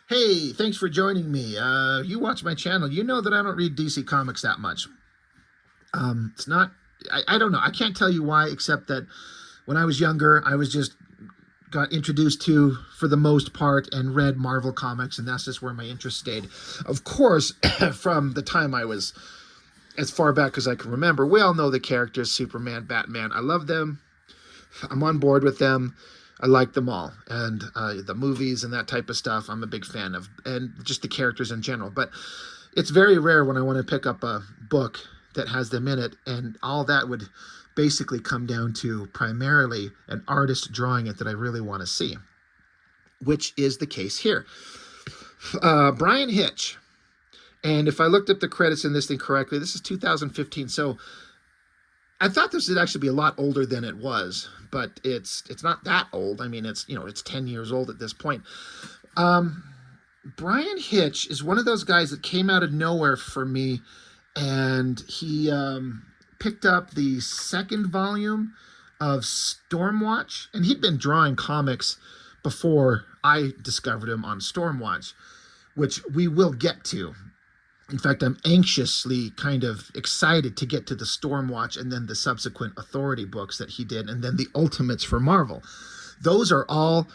Hey, thanks for joining me. You watch my channel. You know that I don't read DC Comics that much. It's not, I don't know. I can't tell you why, except that when I was younger, I was just got introduced to, for the most part, and read Marvel Comics, and that's just where my interest stayed. Of course, from the time I was as far back as I can remember, we all know the characters Superman, Batman. I love them. I'm on board with them. I like them all, and the movies and that type of stuff. I'm a big fan of, and just the characters in general. But it's very rare when I want to pick up a book that has them in it, and all that would basically come down to primarily an artist drawing it that I really want to see, which is the case here. Bryan Hitch, and if I looked up the credits in this thing correctly, this is 2015. So I thought this would actually be a lot older than it was, but it's not that old. I mean, it's 10 years old at this point. Um, Bryan Hitch is one of those guys that came out of nowhere for me, and he picked up the second volume of Stormwatch, and he'd been drawing comics before I discovered him on Stormwatch, which we will get to. In fact, I'm anxiously kind of excited to get to the Stormwatch and then the subsequent Authority books that he did, and then the Ultimates for Marvel. Those are all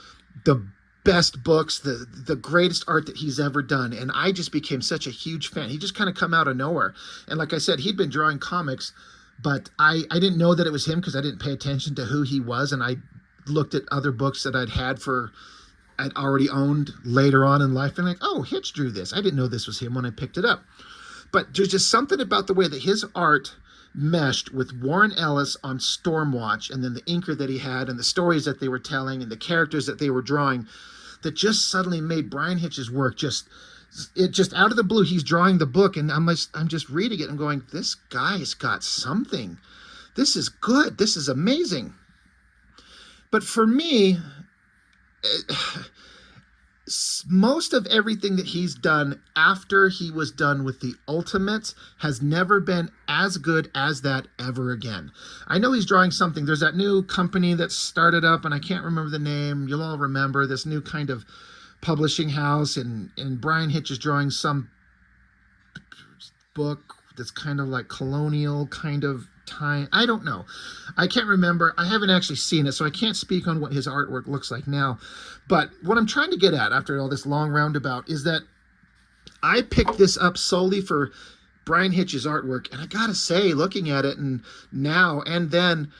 the best books, the greatest art that he's ever done, and I just became such a huge fan. He just kind of come out of nowhere, and like I said, he'd been drawing comics, but I didn't know that it was him because I didn't pay attention to who he was, and I looked at other books that I'd already owned later on in life, and like, oh, Hitch drew this. I didn't know this was him when I picked it up. But there's just something about the way that his art meshed with Warren Ellis on Stormwatch, and then the inker that he had, and the stories that they were telling, and the characters that they were drawing, that just suddenly made Bryan Hitch's work just out of the blue. He's drawing the book, and I'm just reading it and going, this guy's got something. This is good. This is amazing. But for me, most of everything that he's done after he was done with the Ultimates has never been as good as that ever again. I know he's drawing something. There's that new company that started up, and I can't remember the name. You'll all remember this new kind of publishing house, and Bryan Hitch is drawing some book that's kind of like colonial kind of time. I don't know. I can't remember. I haven't actually seen it, so I can't speak on what his artwork looks like now. But what I'm trying to get at after all this long roundabout is that I picked this up solely for Bryan Hitch's artwork, and I gotta say, looking at it and now and then,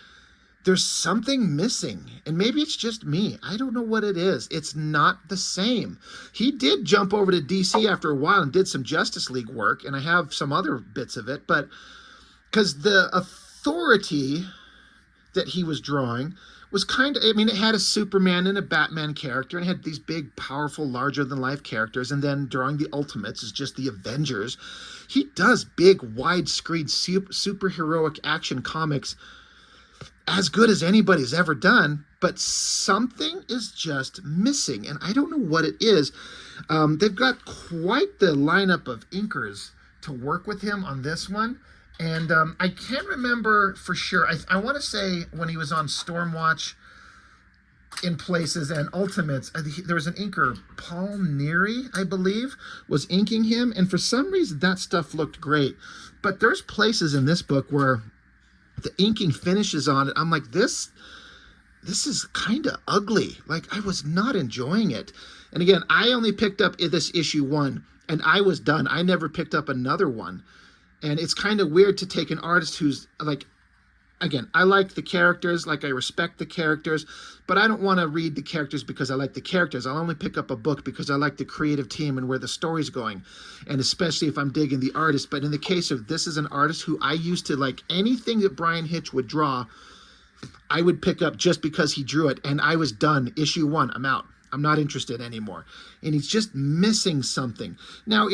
there's something missing, and maybe it's just me. I don't know what it is. It's not the same. He did jump over to DC after a while and did some Justice League work, and I have some other bits of it, but because the Authority that he was drawing was kind of, I mean, it had a Superman and a Batman character, and it had these big, powerful, larger-than-life characters, and then drawing the Ultimates is just the Avengers. He does big, widescreen, superheroic action comics as good as anybody's ever done, but something is just missing, and I don't know what it is. They've got quite the lineup of inkers to work with him on this one. And I can't remember for sure. I want to say when he was on Stormwatch in places and Ultimates, there was an inker, Paul Neary, I believe, was inking him. And for some reason, that stuff looked great. But there's places in this book where the inking finishes on it. I'm like, this is kind of ugly. Like, I was not enjoying it. And again, I only picked up this issue 1, and I was done. I never picked up another one. And it's kind of weird to take an artist who's like, again, I like the characters, like I respect the characters, but I don't want to read the characters because I like the characters. I'll only pick up a book because I like the creative team and where the story's going, and especially if I'm digging the artist. But in the case of this is an artist who I used to like, anything that Bryan Hitch would draw, I would pick up just because he drew it, and I was done. Issue 1, I'm out. I'm not interested anymore. And he's just missing something. Now,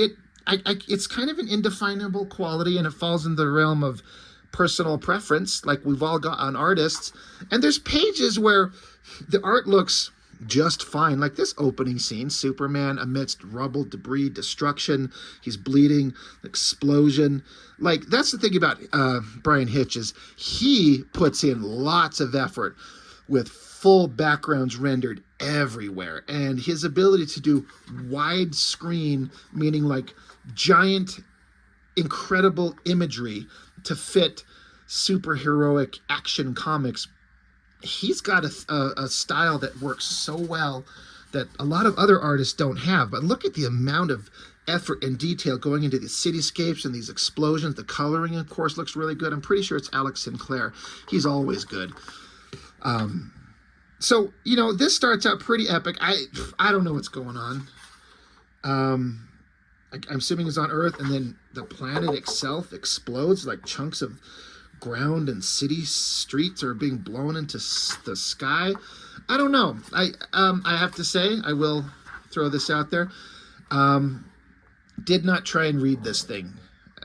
it's kind of an indefinable quality, and it falls in the realm of personal preference, like we've all got on artists. And there's pages where the art looks just fine, like this opening scene, Superman amidst rubble, debris, destruction. He's bleeding, explosion. Like, that's the thing about Bryan Hitch, is he puts in lots of effort with full backgrounds rendered everywhere, and his ability to do widescreen, meaning like giant, incredible imagery to fit superheroic action comics. He's got a style that works so well that a lot of other artists don't have. But look at the amount of effort and detail going into these cityscapes and these explosions. The coloring, of course, looks really good. I'm pretty sure it's Alex Sinclair. He's always good. So, you know, this starts out pretty epic. I don't know what's going on. I'm assuming it's on Earth, and then the planet itself explodes, like chunks of ground and city streets are being blown into the sky. I don't know. I have to say, I will throw this out there. Did not try and read this thing.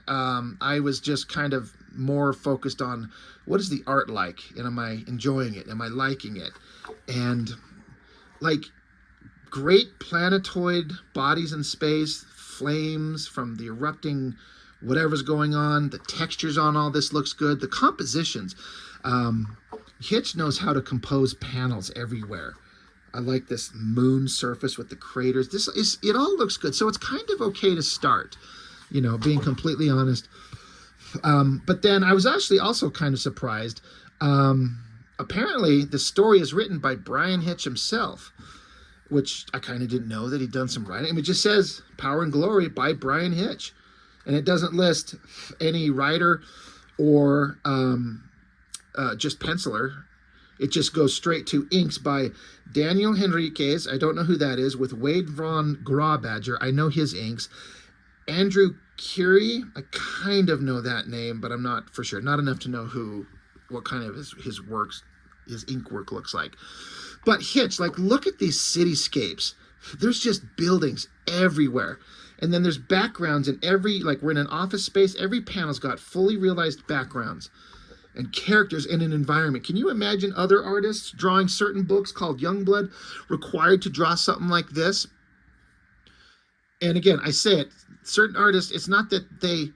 I was just kind of more focused on what is the art like, and am I enjoying it? Am I liking it? And like great planetoid bodies in space, flames from the erupting whatever's going on, the textures on all this looks good. The compositions, Hitch knows how to compose panels everywhere. I like this moon surface with the craters. It all looks good. So it's kind of okay to start, you know, being completely honest. But then I was actually also kind of surprised. Apparently the story is written by Bryan Hitch himself, which I kind of didn't know that he'd done some writing. I mean, it just says Power and Glory by Bryan Hitch. And it doesn't list any writer or just penciler. It just goes straight to inks by Daniel Henriquez. I don't know who that is. With Wade Von Grawbadger. I know his inks. Andrew Curie. I kind of know that name, but I'm not for sure. Not enough to know what kind of his works, his ink work looks like. But Hitch, like, look at these cityscapes. There's just buildings everywhere. And then there's backgrounds in every, like we're in an office space, every panel's got fully realized backgrounds and characters in an environment. Can you imagine other artists drawing certain books called Youngblood required to draw something like this? And again, I say it, certain artists, it's not that they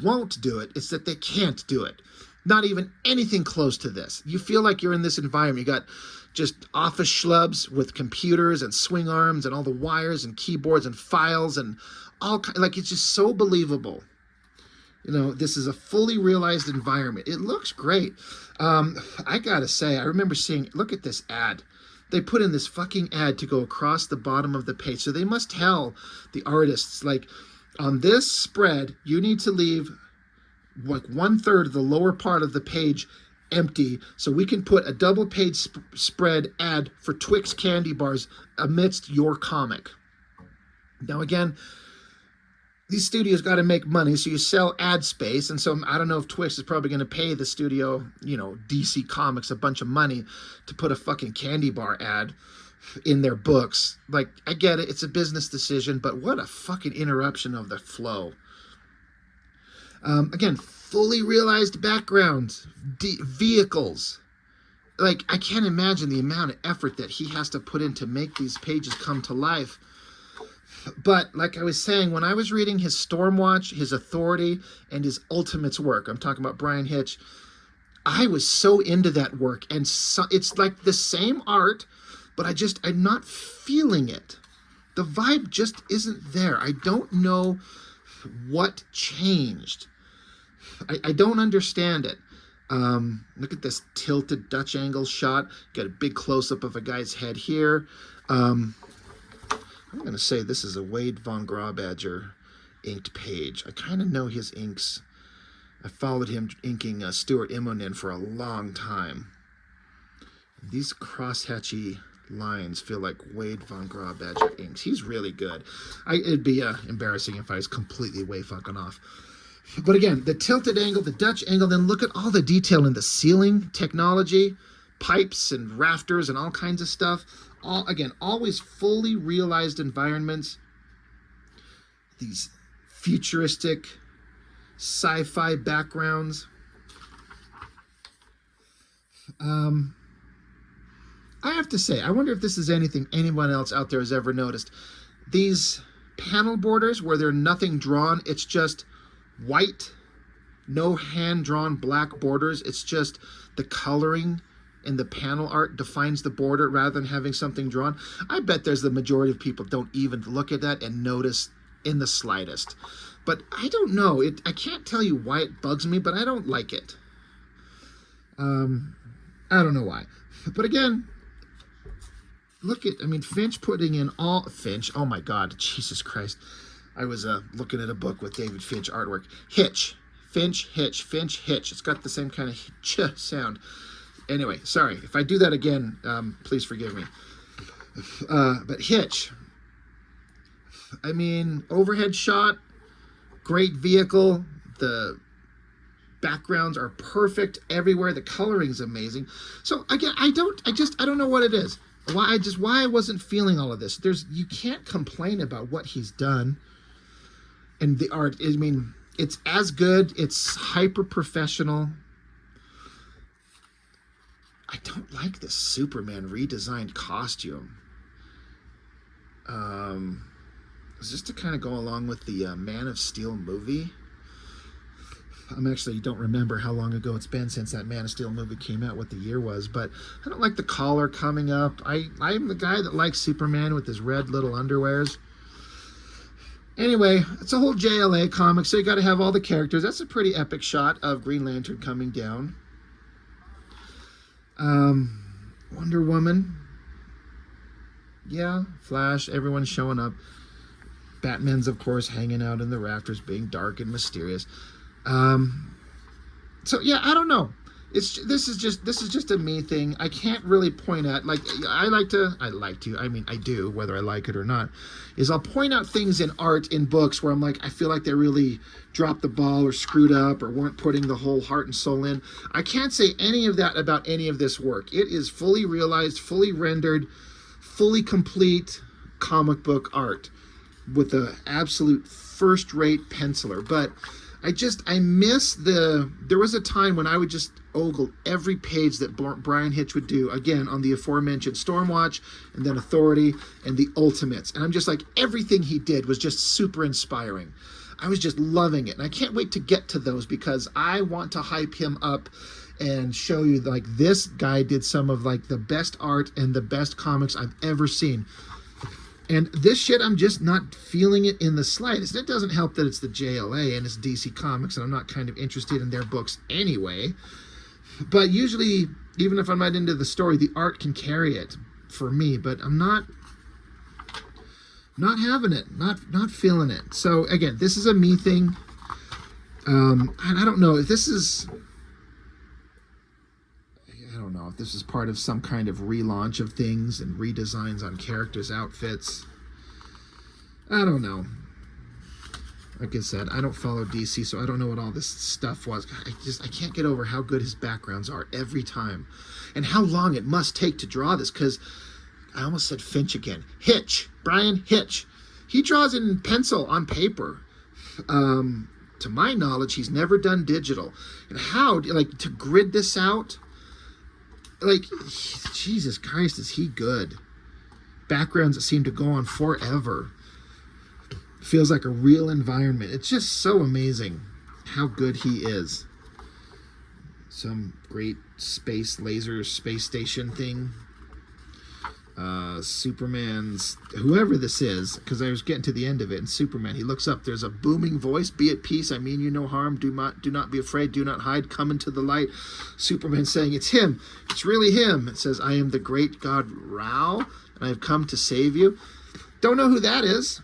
won't do it, it's that they can't do it. Not even anything close to this. You feel like you're in this environment. You got just office schlubs with computers and swing arms and all the wires and keyboards and files and all, like, it's just so believable. You know, this is a fully realized environment. It looks great. I gotta say, I remember seeing, look at this ad. They put in this fucking ad to go across the bottom of the page. So they must tell the artists, like, on this spread, you need to leave like 1/3 of the lower part of the page empty, so we can put a double page spread ad for Twix candy bars amidst your comic. Now again, these studios got to make money, so you sell ad space, and so I don't know if Twix is probably going to pay the studio, you know, DC Comics a bunch of money to put a fucking candy bar ad in their books. Like, I get it, it's a business decision, but what a fucking interruption of the flow. Again, fully realized backgrounds, vehicles. Like, I can't imagine the amount of effort that he has to put in to make these pages come to life. But like I was saying, when I was reading his Stormwatch, his Authority, and his Ultimates work, I'm talking about Bryan Hitch, I was so into that work. And so, it's like the same art, but I'm not feeling it. The vibe just isn't there. I don't know what changed. I don't understand it. Look at this tilted Dutch angle shot. Got a big close-up of a guy's head here. I'm going to say this is a Wade Von Grawbadger inked page. I kind of know his inks. I followed him inking Stuart Immonen for a long time. These crosshatchy lines feel like Wade Von Grawbadger inks. He's really good. It'd be embarrassing if I was completely way fucking off. But again, the tilted angle, the Dutch angle, then look at all the detail in the ceiling technology, pipes and rafters and all kinds of stuff. All, again, always fully realized environments. These futuristic sci-fi backgrounds. I have to say, I wonder if this is anything anyone else out there has ever noticed. These panel borders where there's nothing drawn, it's just white, no hand-drawn black borders. It's just the coloring and the panel art defines the border rather than having something drawn. I bet there's the majority of people don't even look at that and notice in the slightest. But I don't know. I can't tell you why it bugs me, but I don't like it. I don't know why. But again, look at, I mean, Finch putting in all, Finch, oh my God, Jesus Christ. I was looking at a book with David Finch artwork. Hitch, Finch, Hitch, Finch, Hitch. It's got the same kind of ch sound. Anyway, sorry. If I do that again, please forgive me. But Hitch, I mean, overhead shot, great vehicle. The backgrounds are perfect everywhere. The coloring's amazing. So again, I don't know what it is. Why I wasn't feeling all of this. You can't complain about what he's done. And the art, I mean, it's as good. It's hyper professional. I don't like this Superman redesigned costume. It's just to kind of go along with the Man of Steel movie. I actually don't remember how long ago it's been since that Man of Steel movie came out, what the year was, but I don't like the collar coming up. I'm the guy that likes Superman with his red little underwears. Anyway, it's a whole JLA comic, so you got to have all the characters. That's a pretty epic shot of Green Lantern coming down. Wonder Woman. Yeah, Flash, everyone's showing up. Batman's, of course, hanging out in the rafters, being dark and mysterious. So yeah, I don't know. This is just a me thing. I can't really point at, like, I mean, I do, whether I like it or not, is I'll point out things in art, in books, where I'm like, I feel like they really dropped the ball or screwed up or weren't putting the whole heart and soul in. I can't say any of that about any of this work. It is fully realized, fully rendered, fully complete comic book art with an absolute first-rate penciler. But I miss there was a time when I would just ogle every page that Bryan Hitch would do, again, on the aforementioned Stormwatch, and then Authority, and the Ultimates. And I'm just like, everything he did was just super inspiring. I was just loving it. And I can't wait to get to those, because I want to hype him up and show you, like, this guy did some of, like, the best art and the best comics I've ever seen. And this shit, I'm just not feeling it in the slightest. It doesn't help that it's the JLA and it's DC Comics, and I'm not kind of interested in their books anyway. But usually, even if I'm not into the story, the art can carry it for me. But I'm not having it, not feeling it. So again, this is a me thing. And I don't know if this is... I don't know if this is part of some kind of relaunch of things and redesigns on characters' outfits. I don't know. Like I said, I don't follow DC, so I don't know what all this stuff was. I can't get over how good his backgrounds are every time, and how long it must take to draw this, because I almost said Finch again. Hitch, Bryan Hitch. He draws in pencil on paper. To my knowledge, he's never done digital. And how, like, to grid this out? Like, Jesus Christ, is he good? Backgrounds that seem to go on forever. Feels like a real environment. It's just so amazing how good he is. Some great space laser space station thing. Superman's, whoever this is, because I was getting to the end of it, and Superman, he looks up, there's a booming voice, "Be at peace, I mean you no harm, do not be afraid, do not hide, come into the light." Superman saying, "It's him, it's really him." It says, "I am the great god Ra, and I have come to save you." Don't know who that is.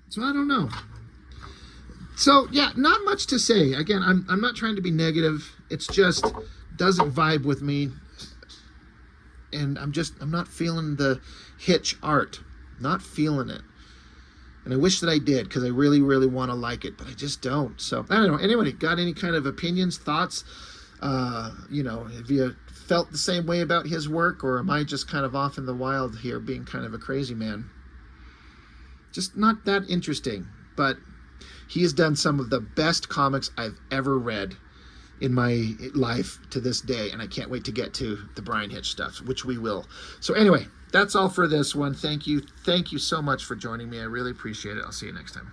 So I don't know. So yeah, not much to say. Again, I'm not trying to be negative. It's just doesn't vibe with me. And I'm not feeling the Hitch art. Not feeling it. And I wish that I did, because I really, really want to like it, but I just don't. So, I don't know. Anybody got any kind of opinions, thoughts? You know, have you felt the same way about his work, or am I just kind of off in the wild here, being kind of a crazy man? Just not that interesting. But he has done some of the best comics I've ever read in my life to this day, and I can't wait to get to the Bryan Hitch stuff, which we will. So anyway, that's all for this one. Thank you so much for joining me. I really appreciate it. I'll see you next time.